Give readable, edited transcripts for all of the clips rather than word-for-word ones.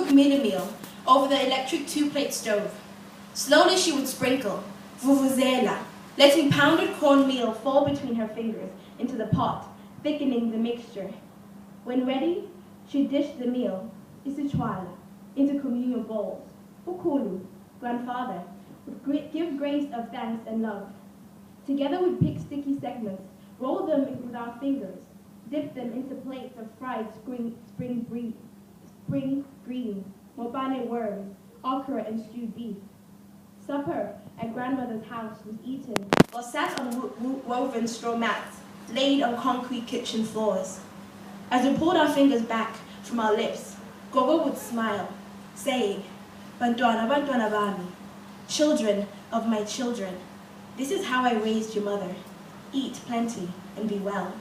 cook midday meal over the electric two-plate stove. Slowly she would sprinkle, vuvuzela, letting pounded cornmeal fall between her fingers into the pot, thickening the mixture. When ready, she dished the meal, isichwala, into communal bowls. Ukulu, grandfather, would give grace of thanks and love. Together we'd pick sticky segments, roll them with our fingers, dip them into plates of fried spring greens, mobane worms, okra and stewed beef. Supper at grandmother's house was eaten or sat on woven straw mats, laid on concrete kitchen floors. As we pulled our fingers back from our lips, Gogo would smile, saying, "Bantwana, bantwana bami, children of my children, this is how I raised your mother. Eat plenty and be well."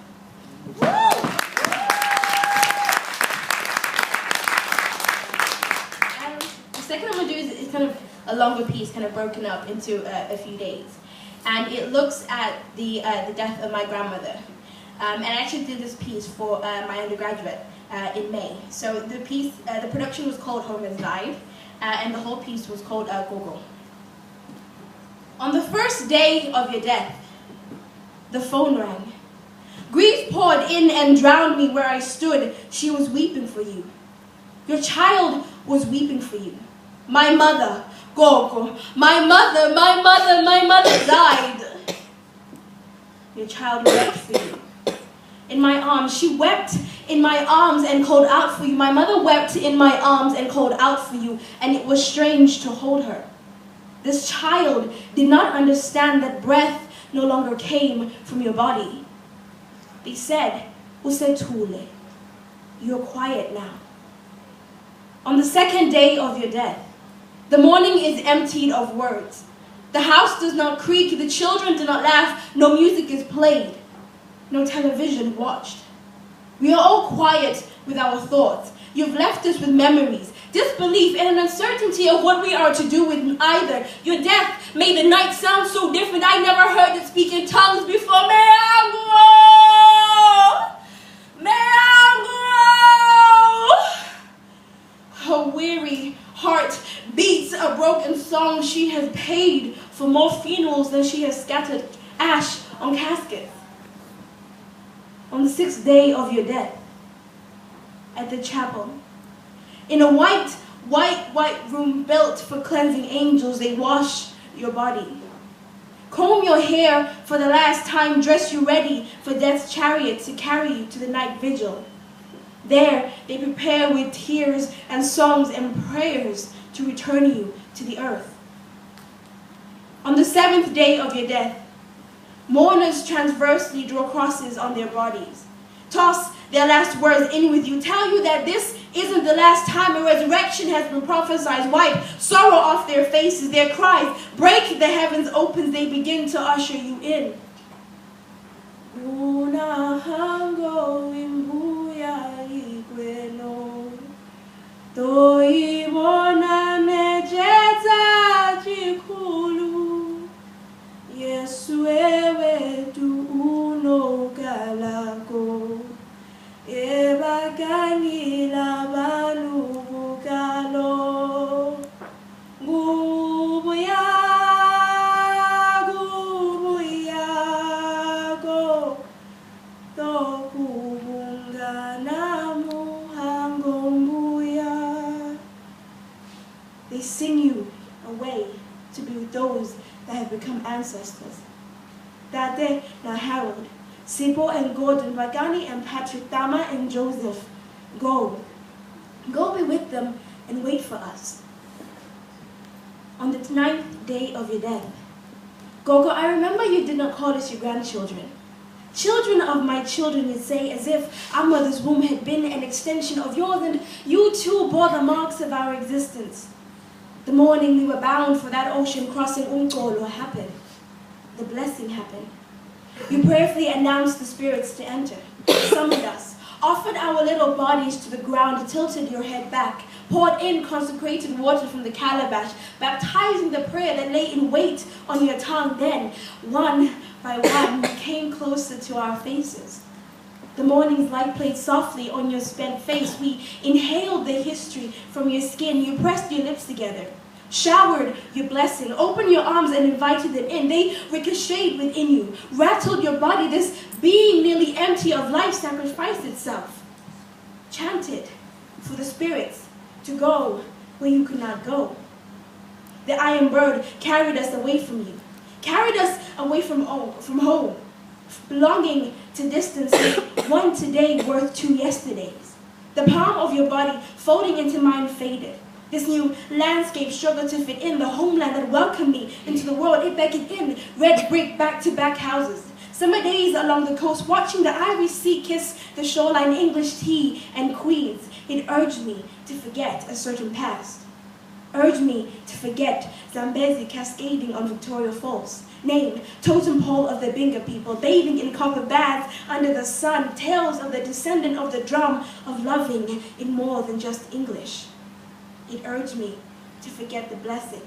And the second I'm going to do is kind of a longer piece, kind of broken up into a few days. And it looks at the death of my grandmother. And I actually did this piece for my undergraduate in May. So the piece, the production was called Home Has Died, and the whole piece was called Gogo. On the first day of your death, the phone rang. Grief poured in and drowned me where I stood. She was weeping for you. Your child was weeping for you. My mother, Gogo, my mother died. Your child wept for you. In my arms, she wept in my arms and called out for you. My mother wept in my arms and called out for you, and it was strange to hold her. This child did not understand that breath no longer came from your body. They said, "Usetule, you're quiet now." On the second day of your death, the morning is emptied of words. The house does not creak, the children do not laugh, no music is played, no television watched. We are all quiet with our thoughts. You've left us with memories, disbelief, and an uncertainty of what we are to do with either. Your death made the night sound so different. I never heard it speak in tongues before. Her weary heart beats a broken song. She has paid for more funerals than she has scattered ash on caskets. On the sixth day of your death, at the chapel, in a white room built for cleansing angels, they wash your body. Comb your hair for the last time, dress you ready for death's chariot to carry you to the night vigil. There, they prepare with tears and songs and prayers to return you to the earth. On the seventh day of your death, mourners transversely draw crosses on their bodies, toss their last words in with you, tell you that this isn't the last time a resurrection has been prophesied, wipe sorrow off their faces, their cries break the heavens open, they begin to usher you in. Yesu ewe tu uno galako eba kanila balu bukalo gubuya go to kubungana muhangombuya. They sing you away to be with those that have become ancestors. Dade na Harold, Sipo and Gordon, Vagani and Patrick, Tama and Joseph, go. Go be with them and wait for us. On the 9th day of your death, Gogo, I remember you did not call us your grandchildren. Children of my children, you say, as if our mother's womb had been an extension of yours, and you too bore the marks of our existence. The morning we were bound for that ocean crossing Unkolo happened. The blessing happened. You prayerfully announced the spirits to enter, summoned us, offered our little bodies to the ground, tilted your head back, poured in consecrated water from the calabash, baptizing the prayer that lay in wait on your tongue. Then, one by one, you came closer to our faces. The morning's light played softly on your spent face. We inhaled the history from your skin. You pressed your lips together, showered your blessing, opened your arms and invited them in. They ricocheted within you, rattled your body. This being nearly empty of life sacrificed itself, chanted for the spirits to go where you could not go. The iron bird carried us away from you, carried us away from home, belonging to distance, one today worth 2 yesterdays. The palm of your body folding into mine faded. This new landscape struggled to fit in. The homeland that welcomed me into the world, it beckoned in. Red brick back-to-back houses. Summer days along the coast, watching the ivory sea kiss the shoreline, English tea and queens. It urged me to forget a certain past. Urged me to forget Zambezi cascading on Victoria Falls. Name, totem pole of the Binga people, bathing in copper baths under the sun. Tales of the descendant of the drum, of loving in more than just English. It urged me to forget the blessing.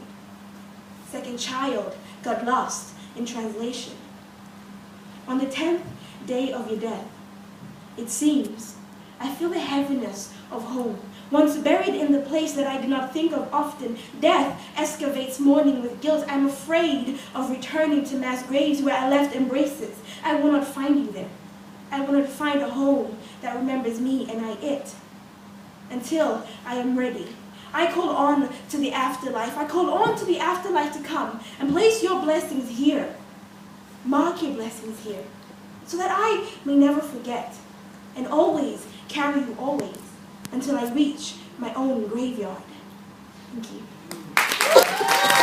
Second child got lost in translation. On the 10th day of your death, it seems, I feel the heaviness of home. Once buried in the place that I do not think of often, death excavates mourning with guilt. I'm afraid of returning to mass graves where I left embraces. I will not find you there. I will not find a home that remembers me and I it. Until I am ready. I call on to the afterlife. I call on to the afterlife to come and place your blessings here. Mark your blessings here, so that I may never forget and always carry you always until I reach my own graveyard. Thank you.